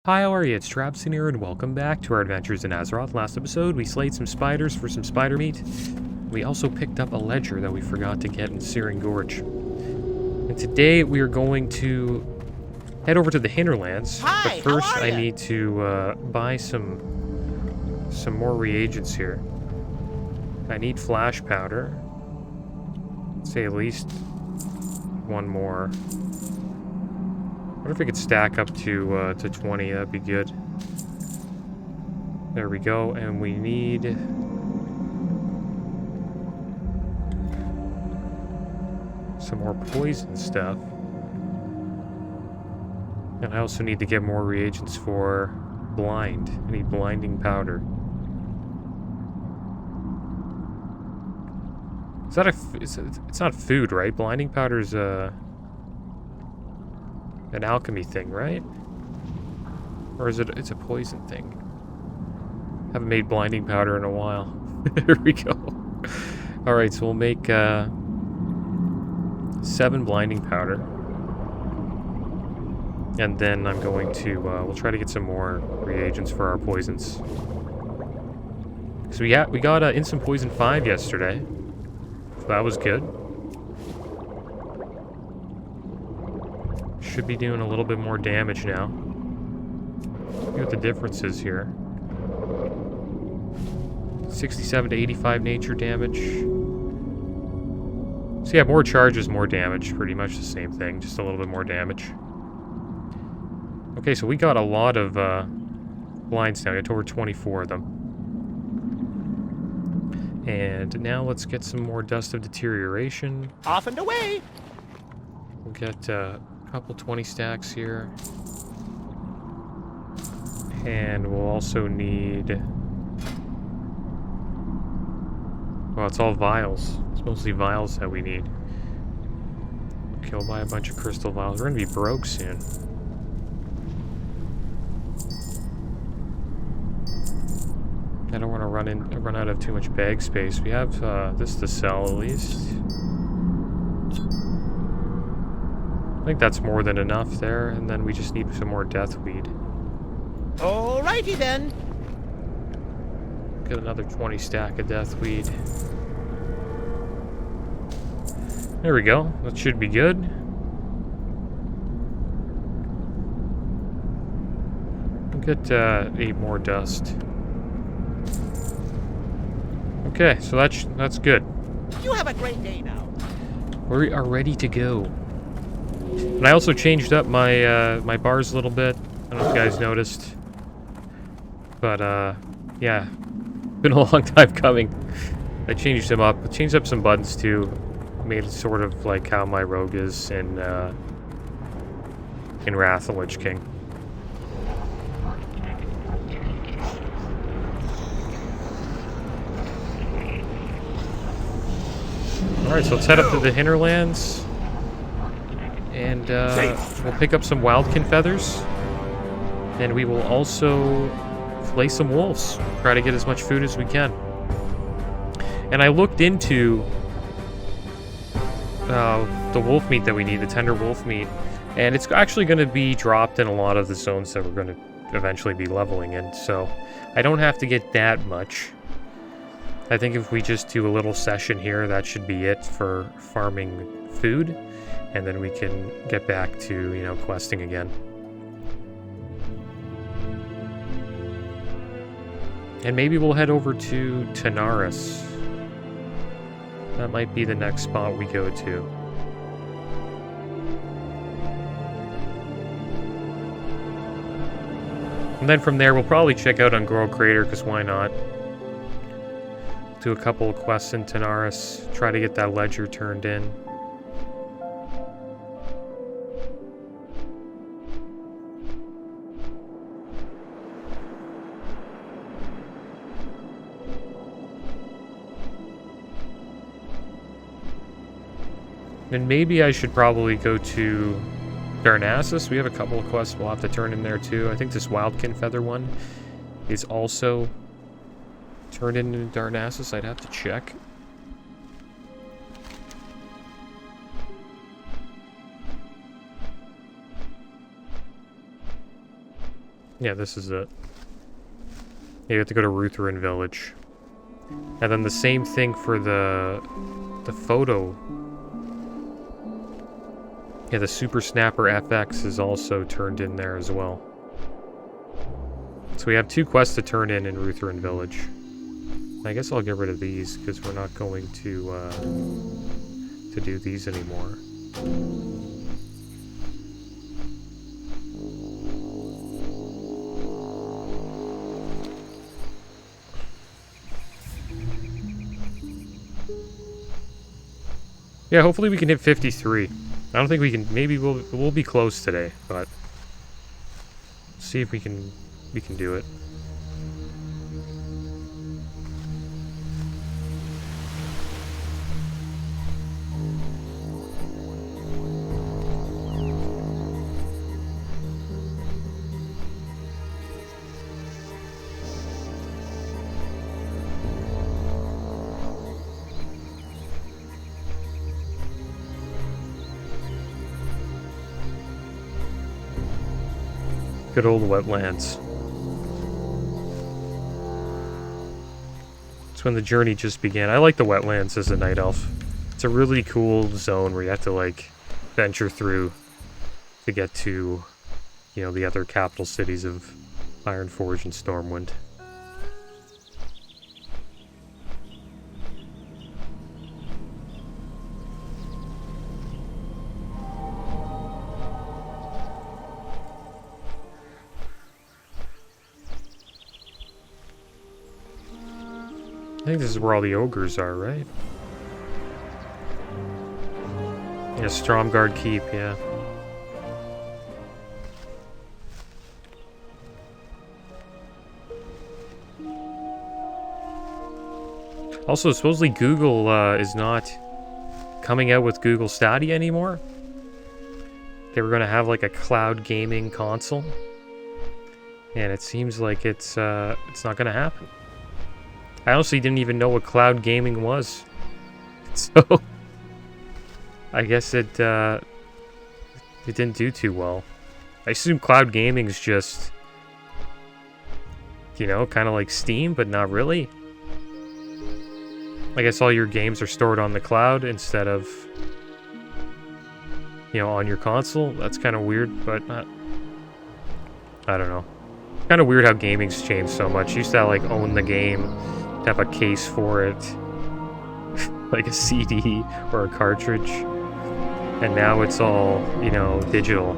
Hi, how are you? It's Traviseen here, and welcome back to our adventures in Azeroth. Last episode, we slayed some spiders for some spider meat. We also picked up a ledger that we forgot to get in Searing Gorge. And today, we are going to head over to the Hinterlands. Hi, but first, how are I ya? need to buy some more reagents here. I need flash powder. Let's say at least one more. I wonder if we could stack up to 20, that'd be good. There we go, and we need... some more poison stuff. And I also need to get more reagents for blind. I need blinding powder. Is that it's not food, right? Blinding powder's an alchemy thing, right? Or is it's a poison thing? Haven't made blinding powder in a while. There we go. Alright, so we'll make 7 blinding powder. And then I'm going to, we'll try to get some more reagents for our poisons. So we got Instant Poison 5 yesterday. So that was good. Should be doing a little bit more damage now. See what the difference is here. 67 to 85 nature damage. So yeah, more charges, more damage. Pretty much the same thing, just a little bit more damage. Okay, so we got a lot of blinds now. We got over 24 of them. And now let's get some more Dust of Deterioration. Off and away. We'll get couple 20 stacks here. And we'll also need... well, it's all vials. It's mostly vials that we need. Okay, we'll buy a bunch of crystal vials. We're gonna be broke soon. I don't want to run out of too much bag space. We have this to sell at least. I think that's more than enough there, and then we just need some more deathweed. Alrighty then. Get another 20 stack of deathweed. There we go. That should be good. We'll get 8 more dust. Okay, so that's good. You have a great day now. We are ready to go. And I also changed up my my bars a little bit. I don't know if you guys noticed. But yeah. Been a long time coming. I changed them up. I changed up some buttons too. Made it sort of like how my rogue is in Wrath of the Lich King. Alright, so let's head up to the Hinterlands. And we'll pick up some wildkin feathers. And we will also flay some wolves. Try to get as much food as we can. And I looked into the wolf meat that we need, the tender wolf meat. And it's actually going to be dropped in a lot of the zones that we're going to eventually be leveling in. So I don't have to get that much. I think if we just do a little session here, that should be it for farming food. And then we can get back to, you know, questing again. And maybe we'll head over to Tanaris. That might be the next spot we go to. And then from there, we'll probably check out Ungoro Crater, because why not? Do a couple of quests in Tanaris. Try to get that ledger turned in. And maybe I should probably go to Darnassus. We have a couple of quests we'll have to turn in there too. I think this Wildkin Feather one is also turned into Darnassus. I'd have to check. Yeah, this is it. You have to go to Ruthven Village. And then the same thing for the photo. Yeah, the Super Snapper FX is also turned in there as well. So we have 2 quests to turn in Ruthven Village. I guess I'll get rid of these because we're not going to do these anymore. Yeah, hopefully we can hit 53. I don't think we can. Maybe we'll be close today, but see if we can do it. Good old wetlands. It's when the journey just began. I like the wetlands as a night elf. It's a really cool zone where you have to, like, venture through to get to, you know, the other capital cities of Ironforge and Stormwind. I think this is where all the ogres are, right? Yeah, Stromgard Keep, yeah. Also, supposedly Google is not coming out with Google Stadia anymore. They were going to have like a cloud gaming console. And it seems like it's not going to happen. I honestly didn't even know what cloud gaming was. So I guess it didn't do too well. I assume cloud gaming is just, you know, kind of like Steam, but not really. I guess all your games are stored on the cloud instead of, you know, on your console. That's kind of weird, but I don't know. Kind of weird how gaming's changed so much. You used to like own the game, to have a case for it, like a CD or a cartridge, and now it's all, you know, digital,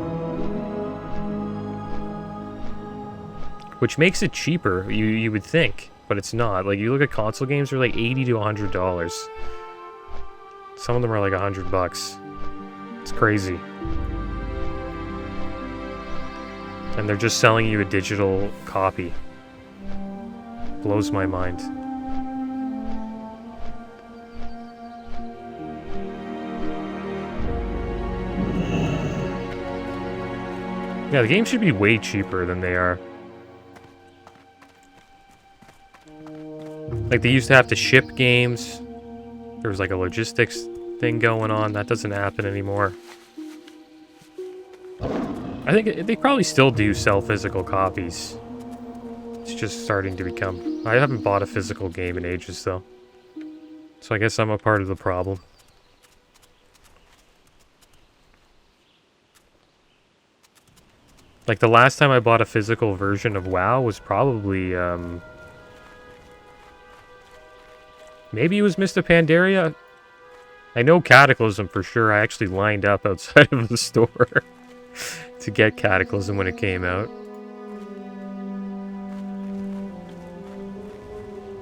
which makes it cheaper. You would think, but it's not. Like, you look at console games, they're like $80 to $100. Some of them are like $100. It's crazy. And they're just selling you a digital copy. Blows my mind. Yeah, the game should be way cheaper than they are. Like, they used to have to ship games. There was like a logistics thing going on. That doesn't happen anymore. I think they probably still do sell physical copies. It's just starting to become... I haven't bought a physical game in ages, though. So I guess I'm a part of the problem. Like, the last time I bought a physical version of WoW was probably, maybe it was Mr. Pandaria? I know Cataclysm for sure. I actually lined up outside of the store to get Cataclysm when it came out.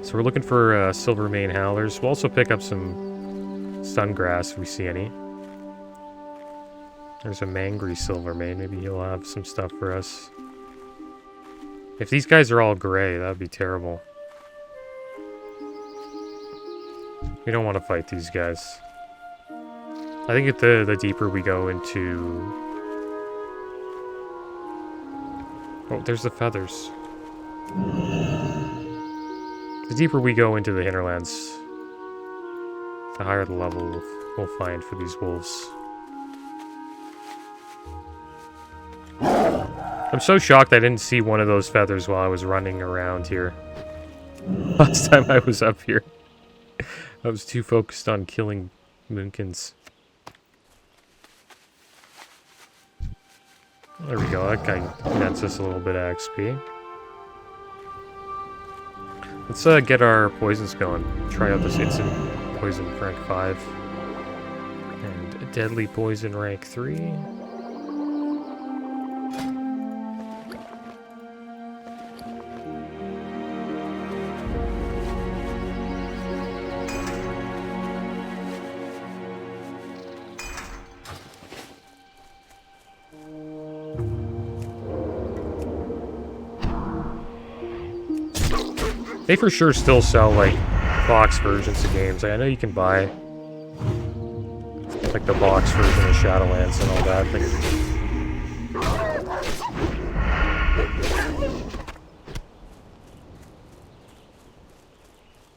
So we're looking for Silvermane Howlers. We'll also pick up some Sungrass if we see any. There's a Mangry Silvermane. Maybe he'll have some stuff for us. If these guys are all gray, that would be terrible. We don't want to fight these guys. I think the deeper we go into... Oh, there's the feathers. The deeper we go into the hinterlands, the higher the level we'll find for these wolves. I'm so shocked I didn't see one of those feathers while I was running around here. Last time I was up here. I was too focused on killing moonkins. There we go, that guy nets us a little bit of XP. Let's get our poisons going. Try out this instant poison rank 5. And a deadly poison rank 3. They for sure still sell, like, box versions of games. Like, I know you can buy, like, the box version of Shadowlands and all that.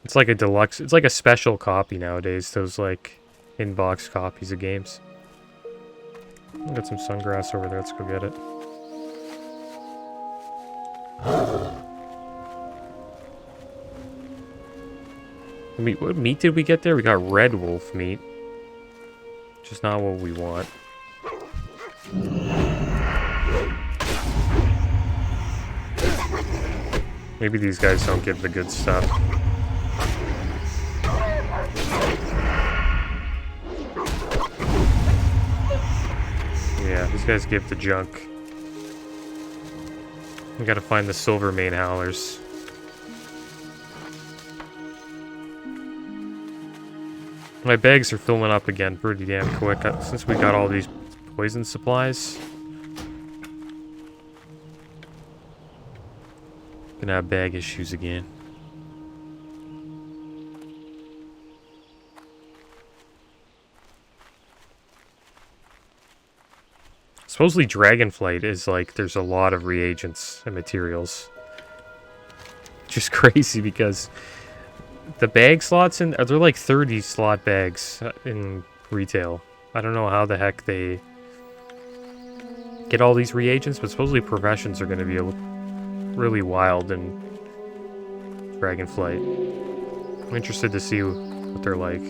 It's like a deluxe, it's like a special copy nowadays, those, like, in-box copies of games. I've got some sungrass over there, let's go get it. What meat did we get there? We got red wolf meat. Just not what we want. Maybe these guys don't give the good stuff. Yeah, these guys give the junk. We gotta find the silver mane howlers. My bags are filling up again pretty damn quick since we got all these poison supplies. Gonna have bag issues again. Supposedly Dragonflight is like, there's a lot of reagents and materials. Just crazy because the bag slots in, they're like 30 slot bags in retail. I don't know how the heck they get all these reagents, but supposedly professions are going to be really wild in Dragonflight. I'm interested to see what they're like.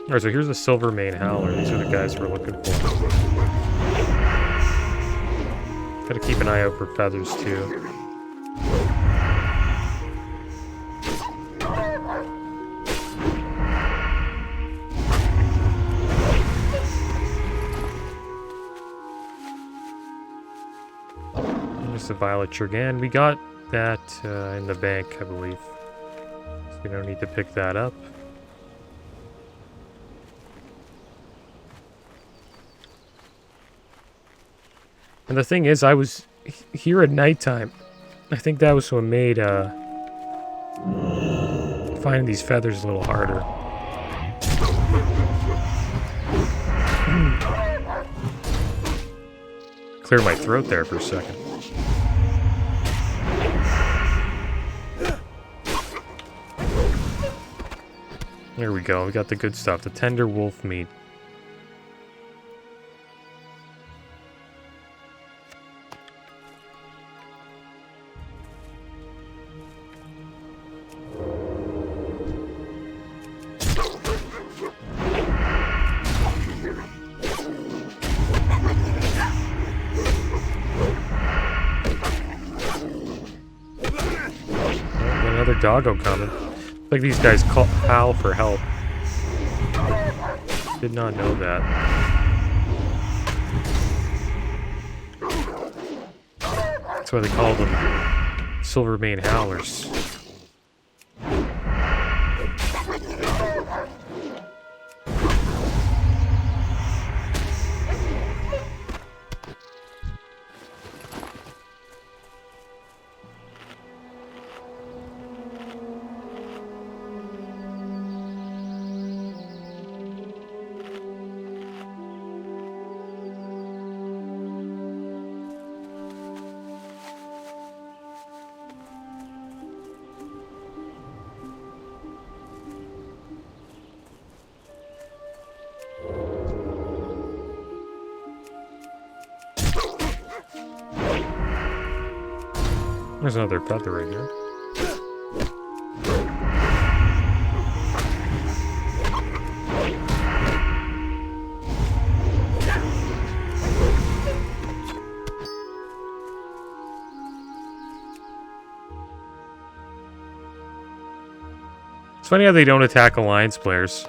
Alright, so here's the silver mane howler. These are the guys we're looking for. Gotta keep an eye out for feathers, too. There's the violet Chirgan. We got that in the bank, I believe. So we don't need to pick that up. And the thing is, I was here at nighttime. I think that was what made finding these feathers a little harder. Clear my throat there for a second. There we go, we got the good stuff, the tender wolf meat. Another doggo coming. Like these guys howl for help. Did not know that. That's why they call them silver mane howlers. There's another feather right here. It's funny how they don't attack Alliance players.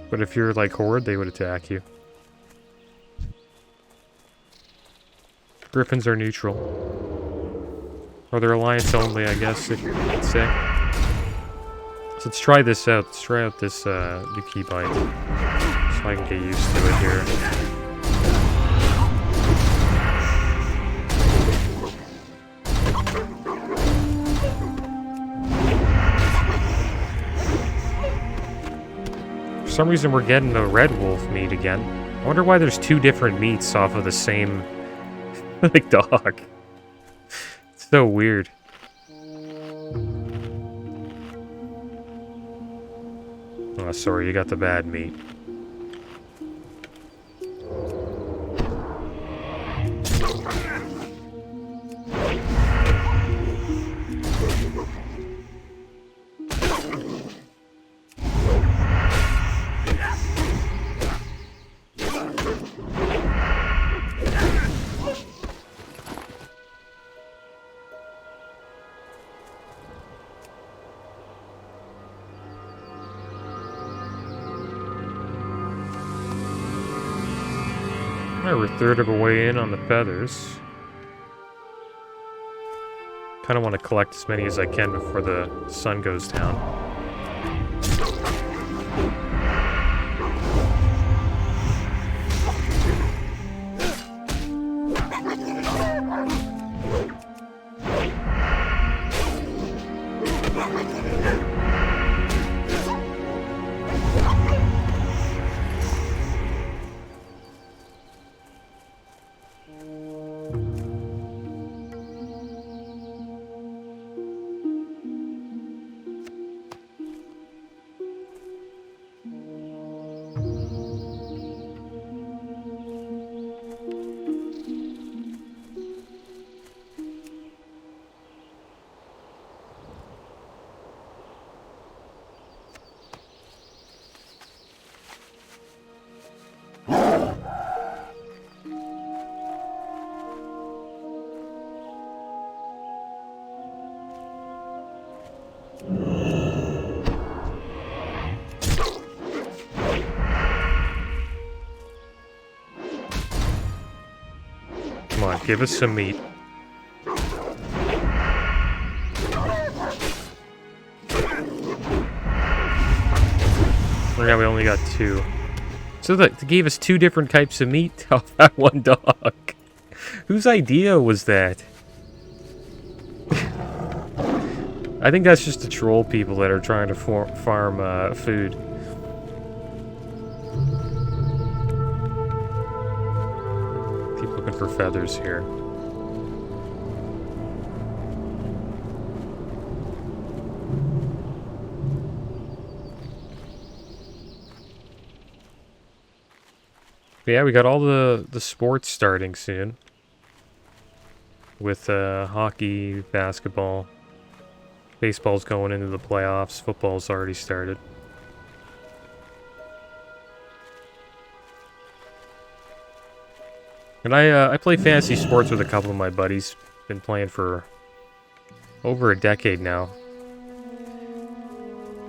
But if you're like Horde, they would attack you. Griffins are neutral. Or they're Alliance only, I guess, if you could say. So let's try this out. Let's try out this the keybind. So I can get used to it here. For some reason we're getting the red wolf meat again. I wonder why there's two different meats off of the same like dog. It's so weird. Oh, sorry, you got the bad meat. We're a third of a way in on the feathers. Kind of want to collect as many as I can before the sun goes down. Come on, give us some meat. Oh yeah, we only got 2. So they gave us 2 different types of meat off that one dog. Whose idea was that? I think that's just to troll people that are trying to farm food. Keep looking for feathers here. But yeah, we got all the sports starting soon. With hockey, basketball. Baseball's going into the playoffs. Football's already started. And I play fantasy sports with a couple of my buddies. Been playing for over a decade now.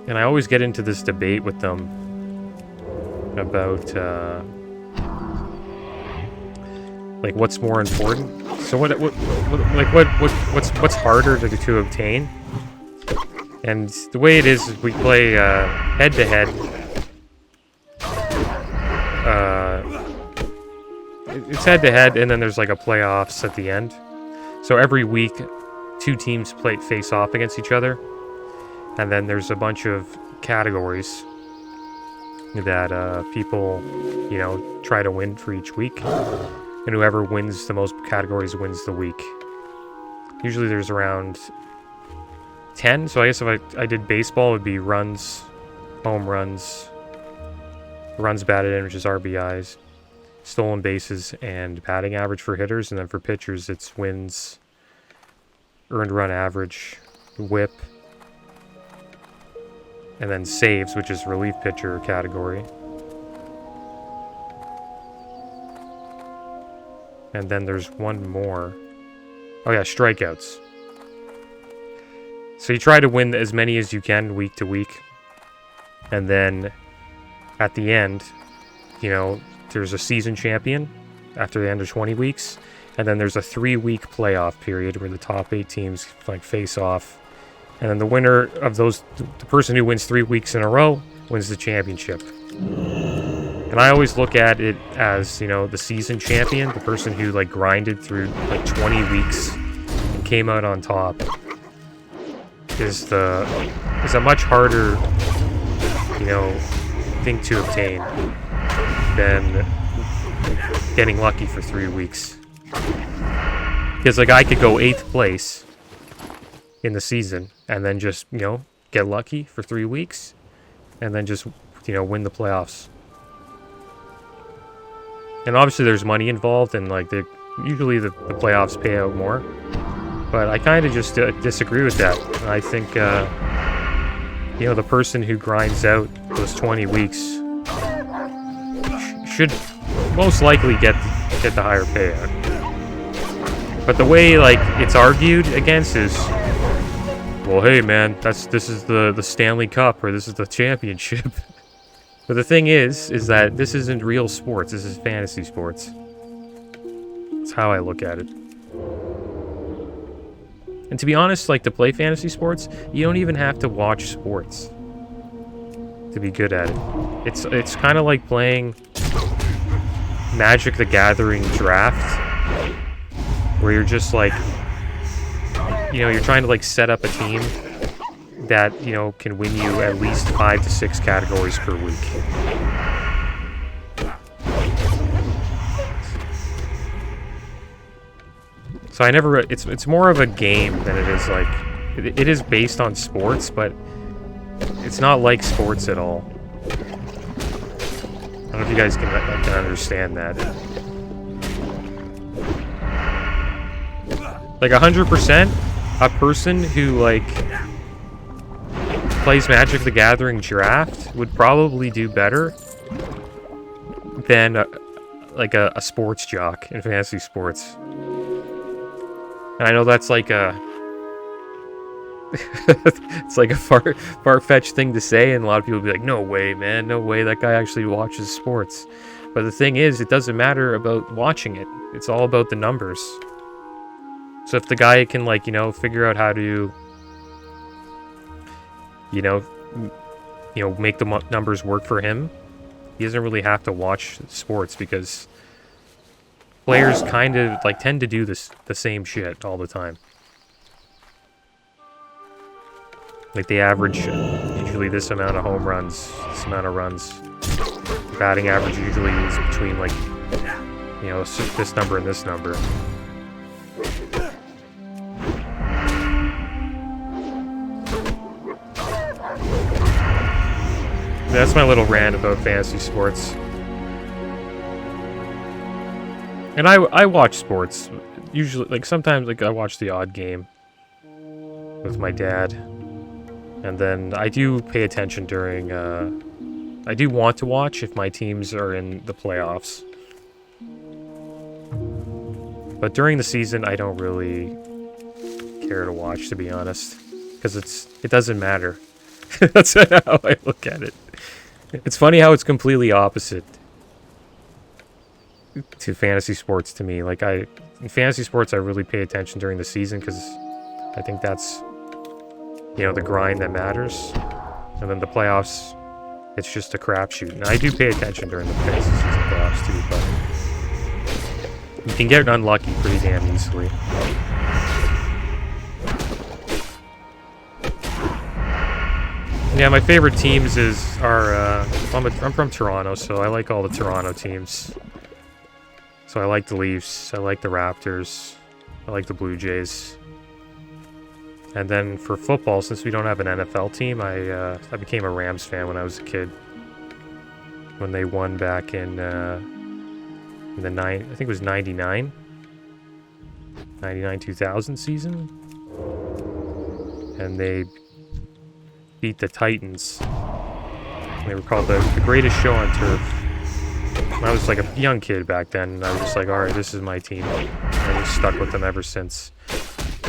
And I always get into this debate with them about like what's more important. So what's harder to obtain? And the way it is we play head to head. It's head to head, and then there's like a playoffs at the end. So every week, 2 teams face off against each other, and then there's a bunch of categories that people, try to win for each week, and whoever wins the most categories wins the week. Usually there's around 10, so I guess if I did baseball, it would be runs, home runs, runs batted in, which is RBIs, stolen bases, and batting average for hitters, and then for pitchers, it's wins, earned run average, whip, and then saves, which is relief pitcher category. And then there's one more. Oh yeah, strikeouts. So you try to win as many as you can week to week. And then at the end, you know, there's a season champion after the end of 20 weeks. And then there's a 3-week playoff period where the top 8 teams like face off. And then the winner of those, the person who wins 3 weeks in a row, wins the championship. And I always look at it as, you know, the season champion, the person who like grinded through like 20 weeks and came out on top, is a much harder, you know, thing to obtain than getting lucky for 3 weeks. Because like I could go 8th place in the season and then just, you know, get lucky for 3 weeks and then just, you know, win the playoffs. And obviously there's money involved, and like usually the playoffs pay out more. But I kind of just disagree with that. I think, you know, the person who grinds out those 20 weeks should most likely get the higher payout. But the way like it's argued against is, well, hey man, this is the Stanley Cup, or this is the championship. But the thing is that this isn't real sports. This is fantasy sports. That's how I look at it. And to be honest, like to play fantasy sports, you don't even have to watch sports to be good at it. It's kind of like playing Magic the Gathering Draft, where you're just like, you know, you're trying to like set up a team that, you know, can win you at least 5 to 6 categories per week. So I never, it's more of a game than it is like, it is based on sports, but it's not like sports at all. I don't know if you guys can understand that. Like 100%, a person who like plays Magic the Gathering Draft would probably do better than a sports jock in fantasy sports. And I know that's like a it's like a far-fetched thing to say, and a lot of people will be like, no way, man, no way, that guy actually watches sports. But the thing is, it doesn't matter about watching it. It's all about the numbers. So if the guy can, like, you know, figure out how to, you know, make the numbers work for him, he doesn't really have to watch sports, because players kind of like tend to do the same shit all the time. Like they average usually this amount of home runs, this amount of runs. Batting average usually is between like, you know, this number and this number. That's my little rant about fantasy sports. And I watch sports. Usually, like, sometimes, like, I watch the odd game with my dad. And then I do pay attention during, I do want to watch if my teams are in the playoffs. But during the season, I don't really care to watch, to be honest. Because it doesn't matter. That's how I look at it. It's funny how it's completely opposite to fantasy sports to me. Like, in fantasy sports, I really pay attention during the season, because I think that's, you know, the grind that matters. And then the playoffs, it's just a crapshoot. And I do pay attention during the fantasy season playoffs too, but you can get unlucky pretty damn easily. Yeah, my favorite teams are I'm from Toronto, so I like all the Toronto teams. So I like the Leafs, I like the Raptors, I like the Blue Jays. And then for football, since we don't have an NFL team, I became a Rams fan when I was a kid. When they won back in I think it was 99 2000 season. and they beat the Titans. They were called the greatest show on turf. I was like a young kid back then, and I was just like, alright, this is my team. And I just stuck with them ever since.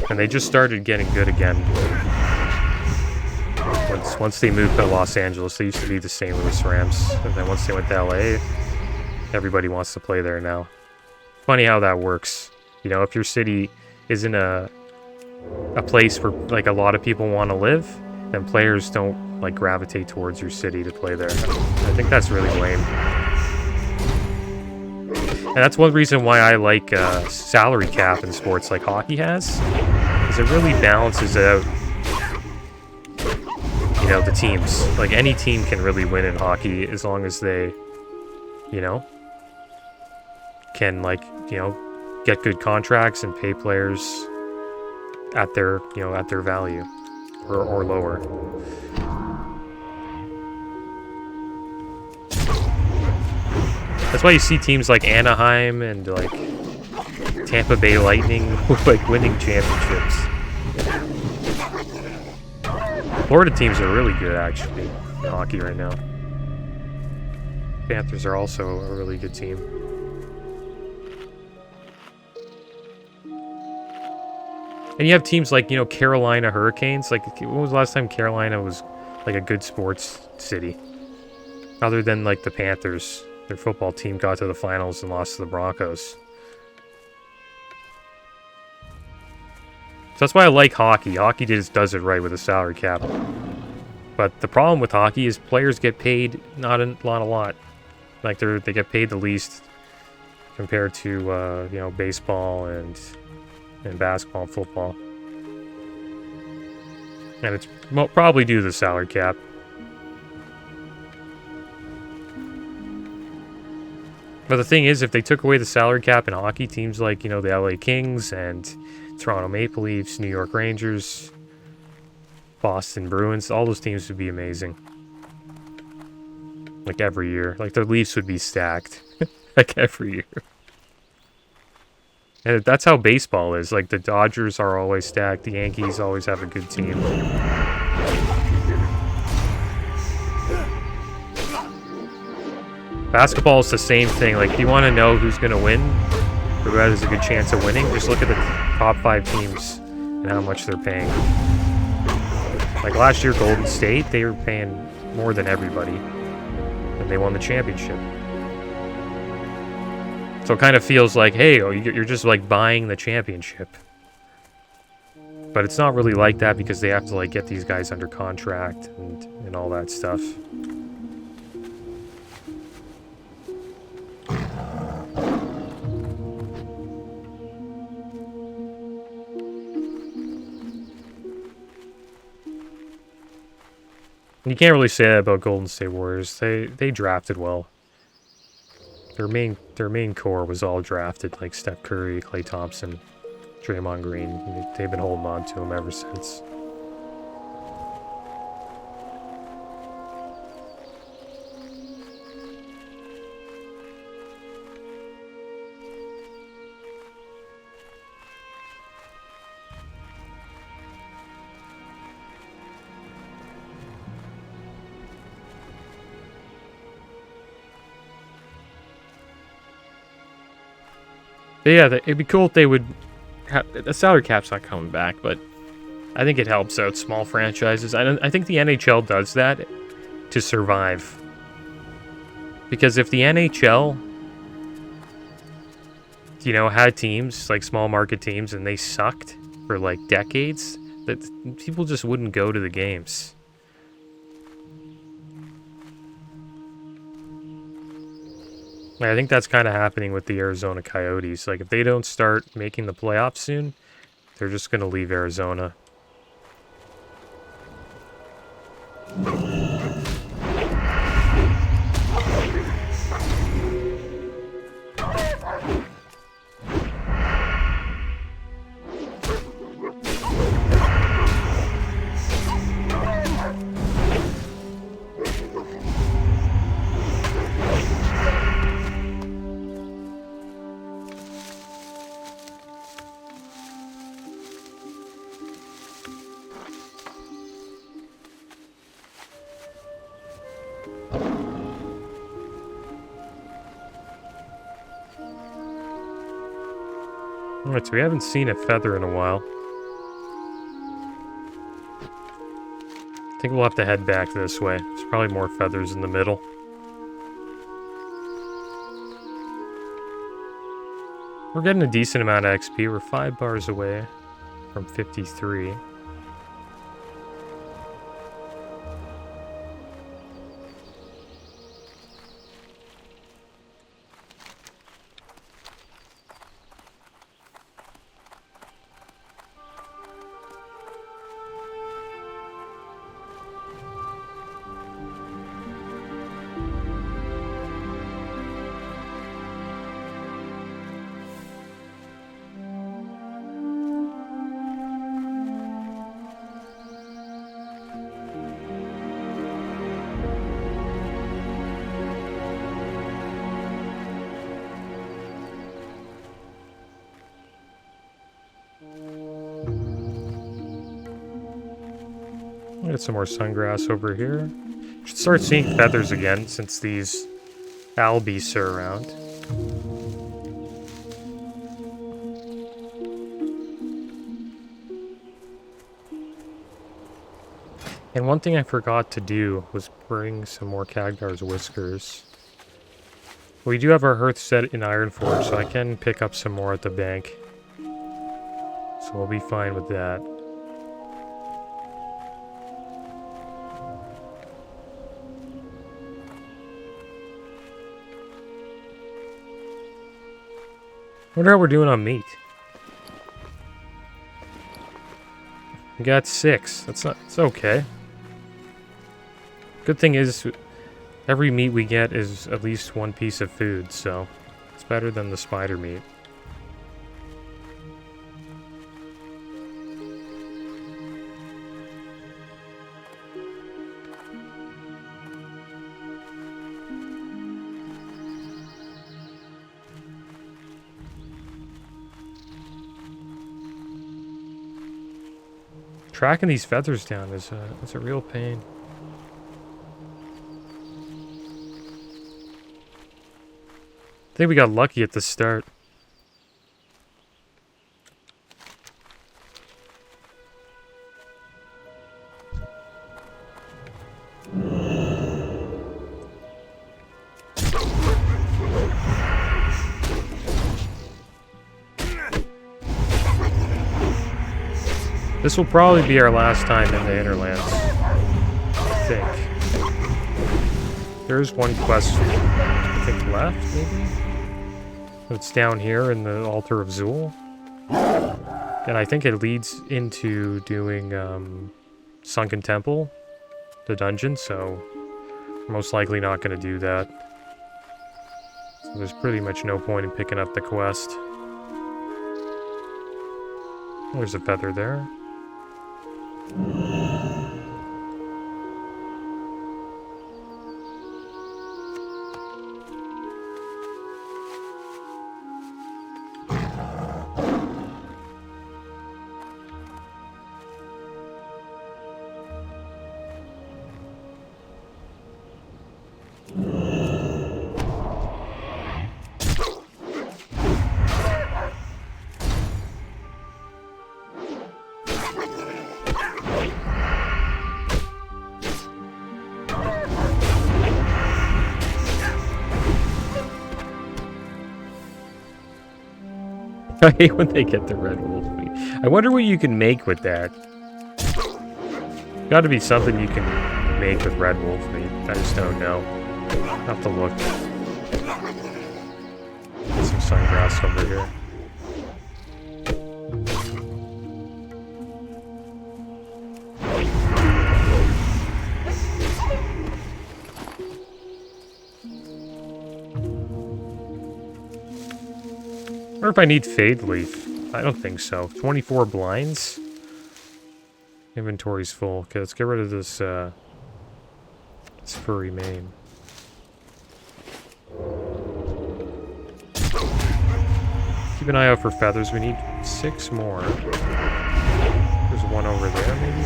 And they just started getting good again. Once they moved to Los Angeles, they used to be the St. Louis Rams. And then once they went to LA, everybody wants to play there now. Funny how that works. You know, if your city isn't a place where like a lot of people want to live, then players don't like gravitate towards your city to play there. I think that's really lame. And that's one reason why I like salary cap in sports like hockey has, because it really balances out, you know, the teams. Like any team can really win in hockey as long as they, you know, can like, you know, get good contracts and pay players at their, you know, at their value or lower. That's why you see teams like Anaheim and like Tampa Bay Lightning like winning championships. Florida teams are really good actually in hockey right now. Panthers are also a really good team. And you have teams like, you know, Carolina Hurricanes. Like, when was the last time Carolina was like a good sports city? Other than like the Panthers. Their football team got to the finals and lost to the Broncos. So that's why I like hockey. Hockey just does it right with a salary cap. But the problem with hockey is players get paid not a lot. Like they get paid the least compared to you know, baseball and basketball and football. And it's probably due to the salary cap. But the thing is, if they took away the salary cap in hockey, teams like, you know, the LA Kings and Toronto Maple Leafs, New York Rangers, Boston Bruins, all those teams would be amazing. Like every year. Like the Leafs would be stacked. Like every year. And that's how baseball is. Like the Dodgers are always stacked. The Yankees always have a good team. Basketball is the same thing. Like, if you want to know who's going to win, or who has a good chance of winning, just look at the top 5 teams and how much they're paying. Like last year, Golden State, they were paying more than everybody, and they won the championship. So it kind of feels like, hey, you're just like buying the championship. But it's not really like that because they have to like get these guys under contract and all that stuff. You can't really say that about Golden State Warriors. They drafted well. Their main core was all drafted, like Steph Curry, Klay Thompson, Draymond Green. They've been holding on to him ever since. But yeah, it'd be cool if they would have... The salary cap's not coming back, but I think it helps out small franchises. I think the NHL does that to survive. Because if the NHL, you know, had teams, like small market teams, and they sucked for like decades, that people just wouldn't go to the games. I think that's kind of happening with the Arizona Coyotes. Like, if they don't start making the playoffs soon, they're just going to leave Arizona. Alright, so we haven't seen a feather in a while. I think we'll have to head back this way. There's probably more feathers in the middle. We're getting a decent amount of XP. We're 5 bars away from 53. Get some more sungrass over here. Should start seeing feathers again since these albies are around. And one thing I forgot to do was bring some more Khadgar's whiskers. We do have our hearth set in Ironforge, so I can pick up some more at the bank. So we'll be fine with that. Wonder how we're doing on meat. We got 6. It's okay. Good thing is, every meat we get is at least 1 piece of food, so it's better than the spider meat. Tracking these feathers down is a real pain. I think we got lucky at the start. This will probably be our last time in the Innerlands, I think. There's one quest, I think, left, maybe? It's down here in the Altar of Zul. And I think it leads into doing Sunken Temple, the dungeon, so we're most likely not going to do that. So there's pretty much no point in picking up the quest. There's a feather there. I hate when they get the red wolf meat. I wonder what you can make with that. Got to be something you can make with red wolf meat. I just don't know. I'll have to look. Get some sungrass over here. I wonder if I need Fade Leaf. I don't think so. 24 blinds? Inventory's full. Okay, let's get rid of this, this furry mane. Keep an eye out for feathers. We need 6 more. There's one over there, maybe?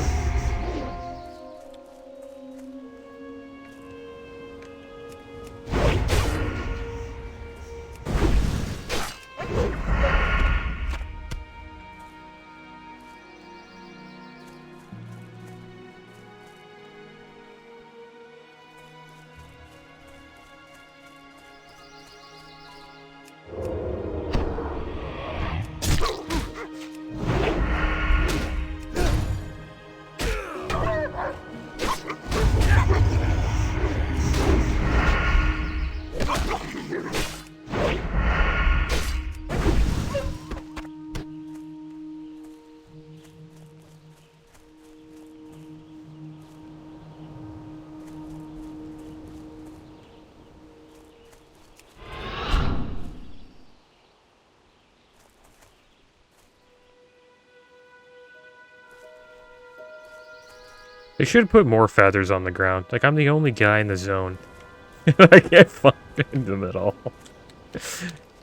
They should put more feathers on the ground. Like, I'm the only guy in the zone. I can't find them at all.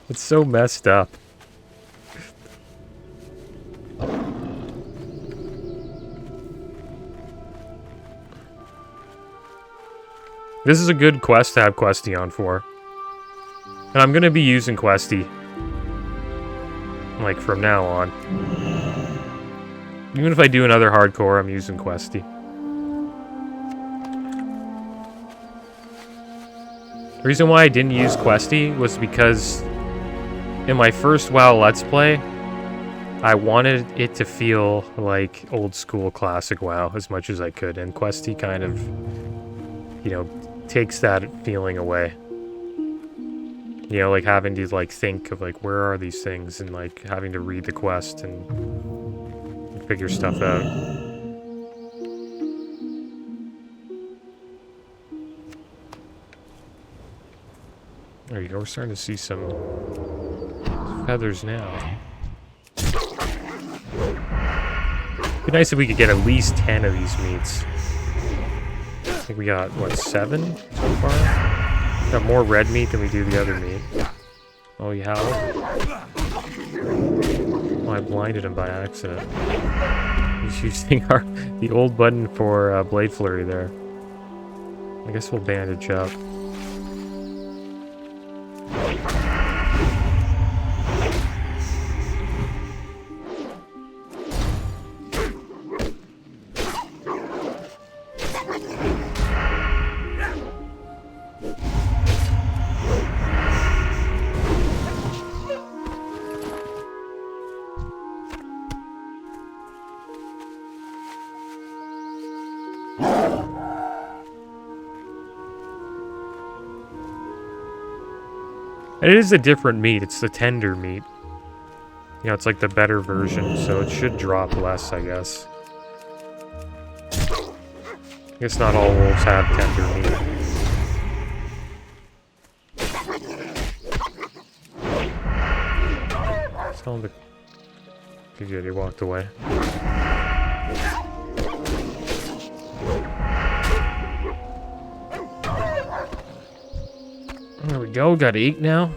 It's so messed up. This is a good quest to have Questy on for. And I'm gonna be using Questy. Like, from now on. Even if I do another hardcore, I'm using Questy. The reason why I didn't use Questy was because in my first WoW Let's Play, I wanted it to feel like old school classic WoW as much as I could, and Questy kind of, you know, takes that feeling away. You know, like having to like think of like where are these things and like having to read the quest and figure stuff out. There you go, we're starting to see some feathers now. It'd be nice if we could get at least 10 of these meats. I think we got, what, 7 so far? Got more red meat than we do the other meat. Oh, you howl? Oh, I blinded him by accident. He's using the old button for Blade Flurry there. I guess we'll bandage up. And it is a different meat. It's the tender meat. You know, it's like the better version, so it should drop less, I guess. I guess not all wolves have tender meat. Tell him to... Good, he walked away. There we go, got 8 now.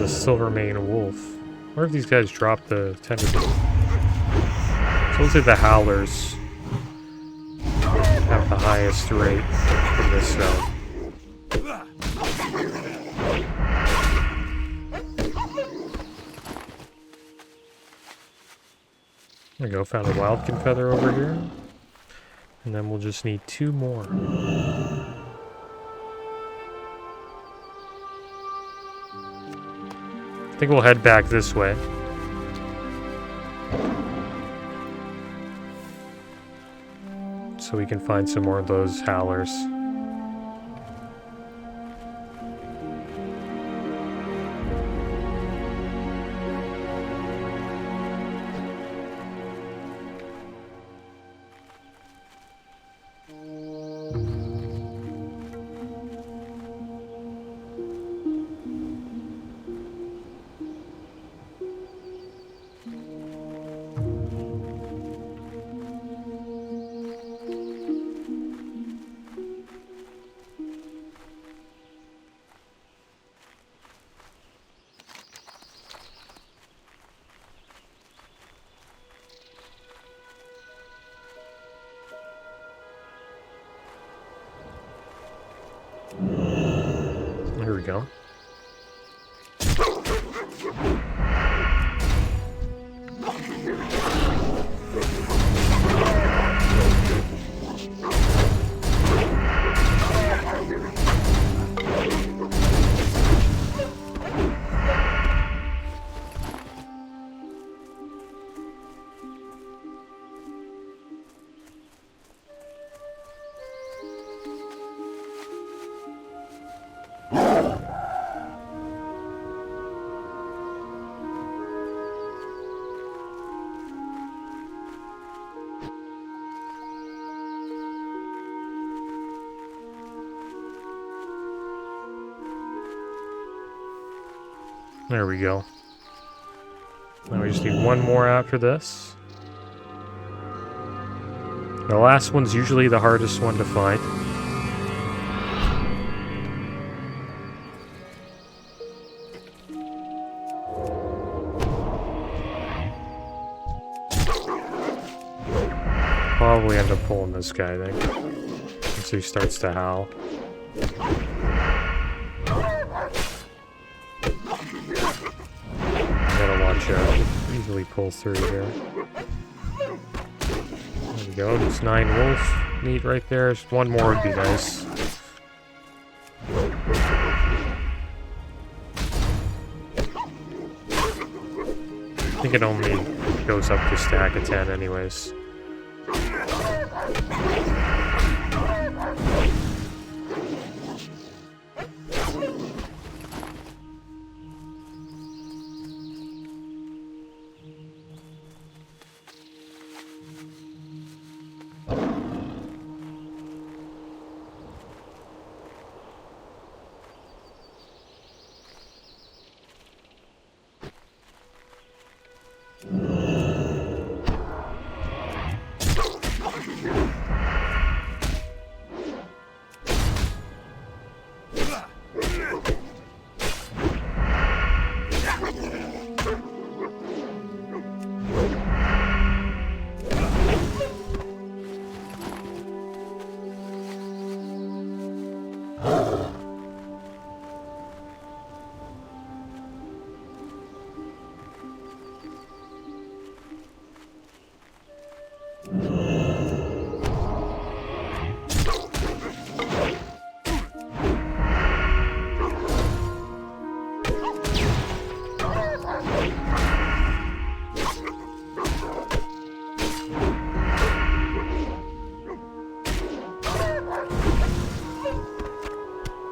Silver mane wolf. Where have these guys dropped the tentacle? So let's say the howlers have the highest rate in this zone. There we go, found a wildkin feather over here. And then we'll just need 2 more. I think we'll head back this way. So we can find some more of those howlers. Here we go. There we go. Now we just need one more after this. The last one's usually the hardest one to find. Probably end up pulling this guy, I think. Once he starts to howl. Easily pull through here. There we go. There's 9 wolf meat right there. Just one more would be nice. I think it only goes up to stack of 10 anyways.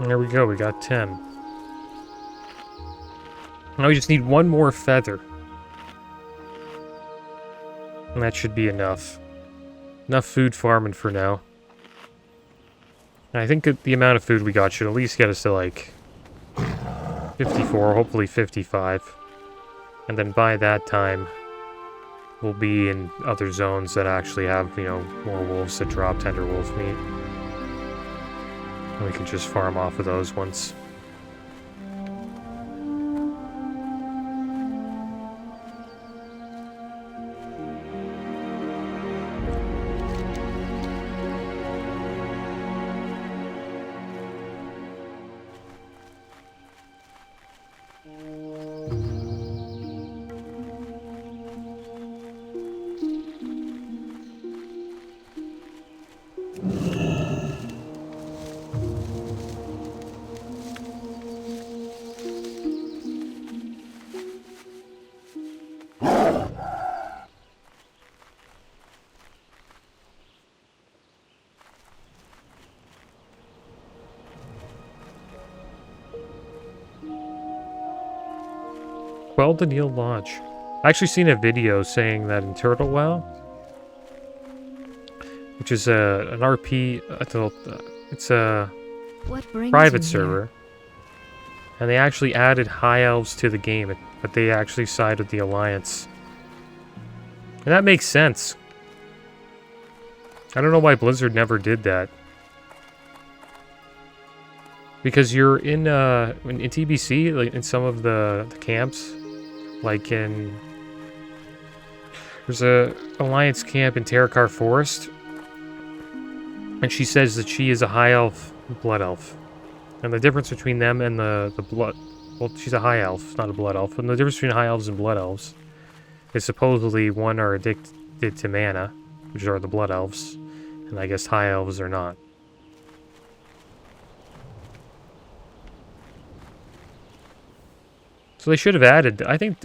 There we go, we got 10. Now we just need one more feather. And that should be enough. Enough food farming for now. And I think that the amount of food we got should at least get us to like 54, hopefully 55. And then by that time, we'll be in other zones that actually have, you know, more wolves that drop tender wolf meat. We can just farm off of those ones. Well, Daniel Lodge. I actually seen a video saying that in Turtle WoW, which is an RP, it's a private server, and they actually added high elves to the game, but they actually side with the Alliance. And that makes sense. I don't know why Blizzard never did that. Because you're in TBC, like in some of the camps, like there's a Alliance camp in Terakar Forest, and she says that she is a high elf, blood elf, and the difference between them and the blood, well, she's a high elf, not a blood elf, and the difference between high elves and blood elves is supposedly one are addicted to mana, which are the blood elves, and I guess high elves are not. So they should have added, I think,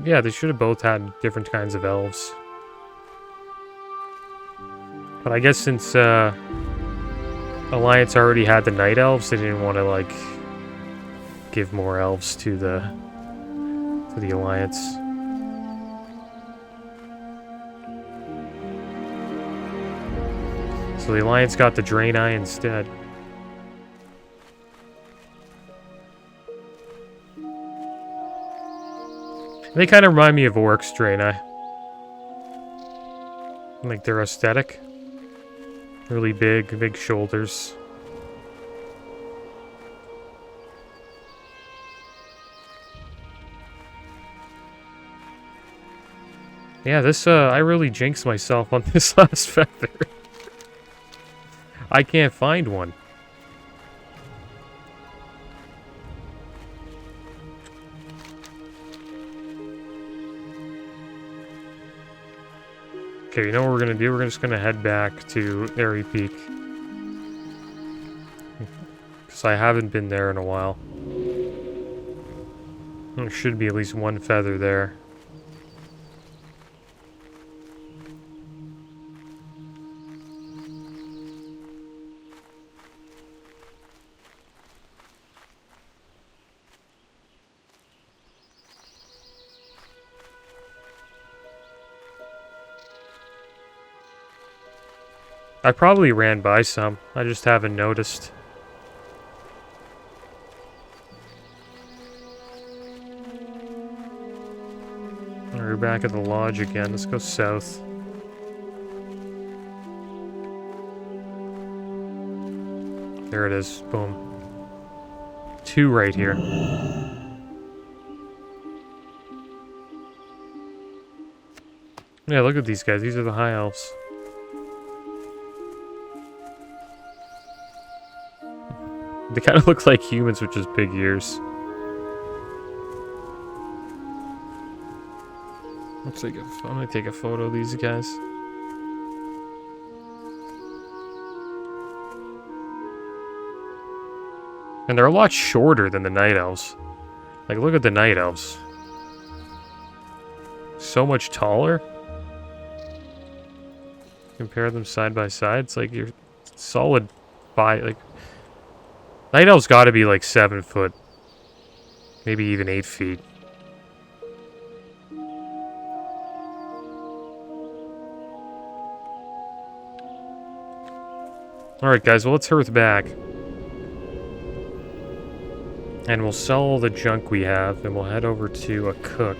yeah, they should have both had different kinds of elves. But I guess since Alliance already had the night elves, they didn't want to, like, give more elves to the Alliance. So the Alliance got the Drain Eye instead. They kind of remind me of Orcs, Drain Eye. Like their aesthetic. Really big shoulders. Yeah, this, I really jinxed myself on this last feather. I can't find one. Okay, you know what we're gonna do? We're just gonna head back to Airy Peak. Because I haven't been there in a while. There should be at least one feather there. I probably ran by some. I just haven't noticed. We're back at the lodge again. Let's go south. There it is. Boom. 2 right here. Yeah, look at these guys. These are the high elves. They kind of look like humans with just big ears. I'm gonna take a photo of these guys. And they're a lot shorter than the night elves. Like, look at the night elves. So much taller. Compare them side by side. It's like you're solid by, like... Night elves gotta be like 7 foot. Maybe even 8 feet. Alright guys, well let's hearth back. And we'll sell all the junk we have, and we'll head over to a cook.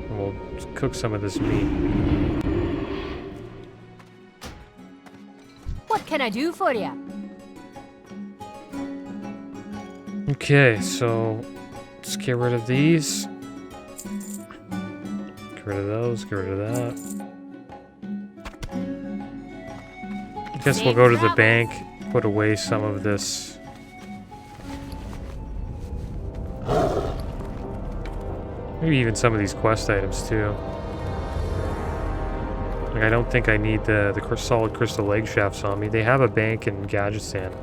And we'll cook some of this meat. What can I do for you? Okay, so let's get rid of these. Get rid of those, get rid of that. I guess we'll go to the bank, put away some of this. Maybe even some of these quest items too. Like, I don't think I need the solid crystal leg shafts on me. They have a bank in Gadgetan.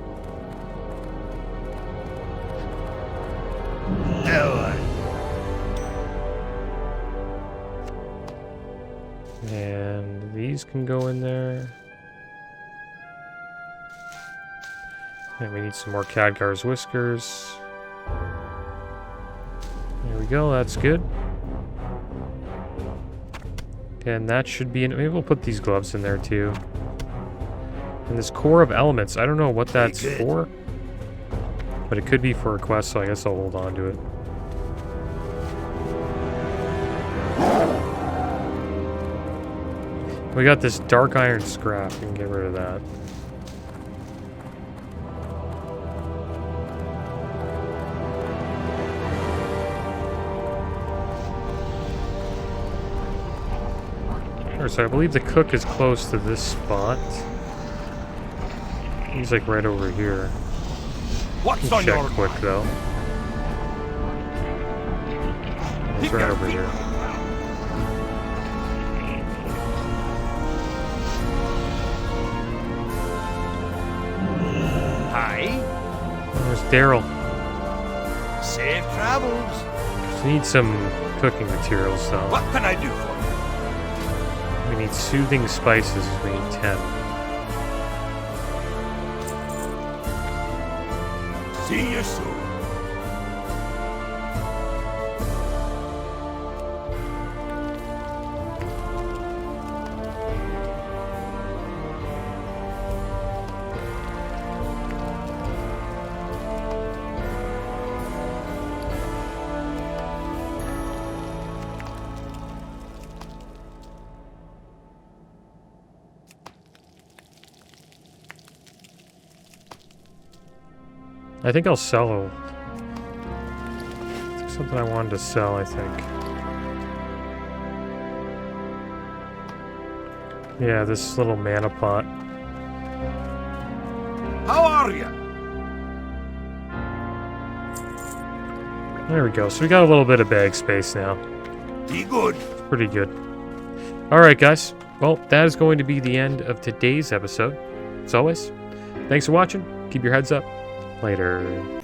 And these can go in there. And we need some more Khadgar's whiskers. There we go, that's good. And that should be in. Maybe we'll put these gloves in there too. And this core of elements, I don't know what that's for. But it could be for a quest, so I guess I'll hold on to it. We got this dark iron scrap. We can get rid of that. Alright, so I believe the cook is close to this spot. He's like right over here. What's on Check your quick though. He's right over here. Hi. Where's Daryl? Safe travels. Just need some cooking materials though. What can I do for you? We need soothing spices. We need 10. See you soon. I think I'll sell. Something I wanted to sell, I think. Yeah, this little mana pot. How are you? There we go. So we got a little bit of bag space now. Be good. Pretty good. Alright, guys. Well, that is going to be the end of today's episode. As always, thanks for watching. Keep your heads up. Later.